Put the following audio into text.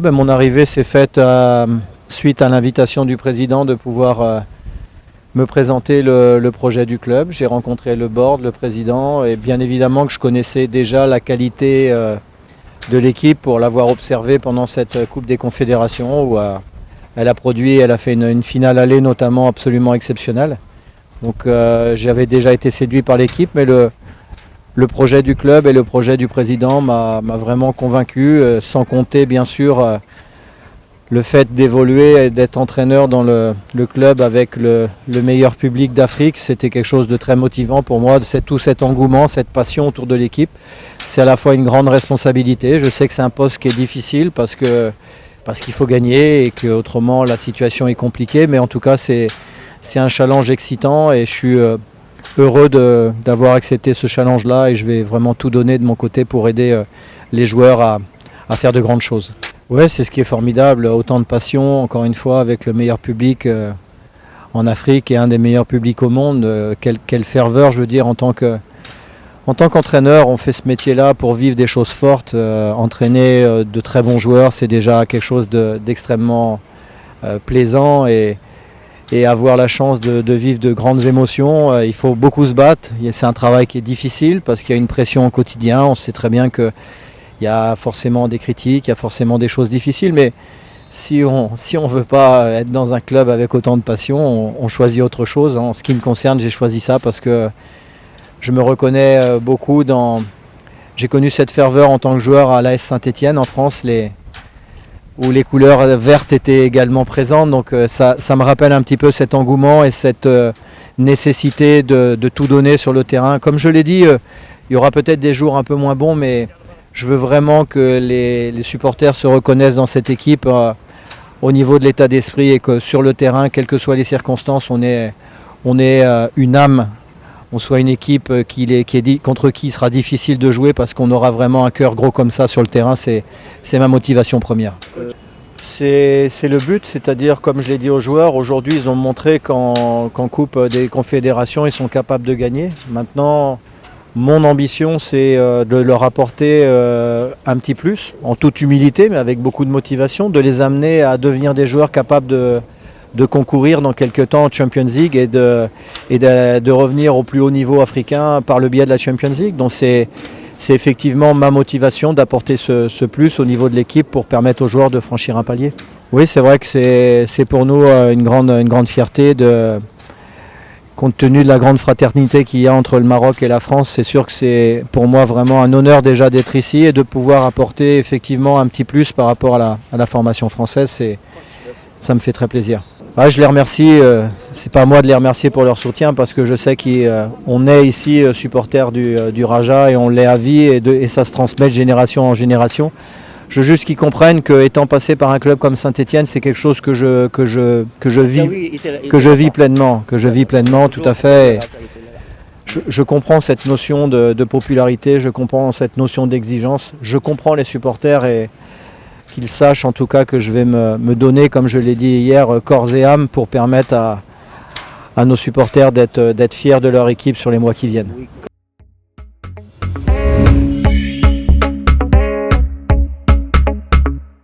Mon arrivée s'est faite suite à l'invitation du président de pouvoir me présenter le projet du club. J'ai rencontré le board, le président, et bien évidemment que je connaissais déjà la qualité de l'équipe pour l'avoir observée pendant cette Coupe des Confédérations où elle a fait une finale aller notamment absolument exceptionnelle. Donc j'avais déjà été séduit par l'équipe, mais le projet du club et le projet du président m'a vraiment convaincu, sans compter bien sûr le fait d'évoluer et d'être entraîneur dans le club avec le meilleur public d'Afrique. C'était quelque chose de très motivant pour moi, tout cet engouement, cette passion autour de l'équipe. C'est à la fois une grande responsabilité. Je sais que c'est un poste qui est difficile parce qu'il faut gagner et qu'autrement la situation est compliquée, mais en tout cas c'est un challenge excitant et je suis heureux d'avoir accepté ce challenge-là et je vais vraiment tout donner de mon côté pour aider les joueurs à faire de grandes choses. Ouais, c'est ce qui est formidable, autant de passion, encore une fois, avec le meilleur public en Afrique et un des meilleurs publics au monde. Quelle ferveur, je veux dire, en tant qu'entraîneur, on fait ce métier-là pour vivre des choses fortes. Entraîner de très bons joueurs, c'est déjà quelque chose d'extrêmement plaisant et avoir la chance de vivre de grandes émotions. Il faut beaucoup se battre. C'est un travail qui est difficile parce qu'il y a une pression au quotidien. On sait très bien qu'il y a forcément des critiques, il y a forcément des choses difficiles, mais si on ne veut pas être dans un club avec autant de passion, on choisit autre chose. En ce qui me concerne, j'ai choisi ça parce que je me reconnais beaucoup J'ai connu cette ferveur en tant que joueur à l'AS Saint-Étienne en France, où les couleurs vertes étaient également présentes. Donc ça me rappelle un petit peu cet engouement et cette nécessité de tout donner sur le terrain. Comme je l'ai dit, il y aura peut-être des jours un peu moins bons, mais je veux vraiment que les supporters se reconnaissent dans cette équipe au niveau de l'état d'esprit et que sur le terrain, quelles que soient les circonstances, on est une âme, on soit une équipe contre qui il sera difficile de jouer parce qu'on aura vraiment un cœur gros comme ça sur le terrain. C'est ma motivation première. C'est le but, c'est-à-dire comme je l'ai dit aux joueurs, aujourd'hui ils ont montré qu'en Coupe des Confédérations ils sont capables de gagner. Maintenant, mon ambition, c'est de leur apporter un petit plus, en toute humilité, mais avec beaucoup de motivation, de les amener à devenir des joueurs capables de concourir dans quelques temps en Champions League et de revenir au plus haut niveau africain par le biais de la Champions League. Donc c'est effectivement ma motivation d'apporter ce plus au niveau de l'équipe pour permettre aux joueurs de franchir un palier. Oui, c'est vrai que c'est pour nous une grande fierté compte tenu de la grande fraternité qu'il y a entre le Maroc et la France. C'est sûr que c'est pour moi vraiment un honneur déjà d'être ici et de pouvoir apporter effectivement un petit plus par rapport à la formation française. Ça me fait très plaisir. Je les remercie, c'est pas à moi de les remercier pour leur soutien parce que je sais qu'on est ici supporters du Raja et on l'est à vie et ça se transmet de génération en génération. Je veux juste qu'ils comprennent qu'étant passé par un club comme Saint-Étienne, c'est quelque chose que je vis pleinement, tout à fait. Je comprends cette notion de popularité, je comprends cette notion d'exigence, je comprends les supporters et qu'ils sachent en tout cas que je vais me donner, comme je l'ai dit hier, corps et âme pour permettre à nos supporters d'être fiers de leur équipe sur les mois qui viennent.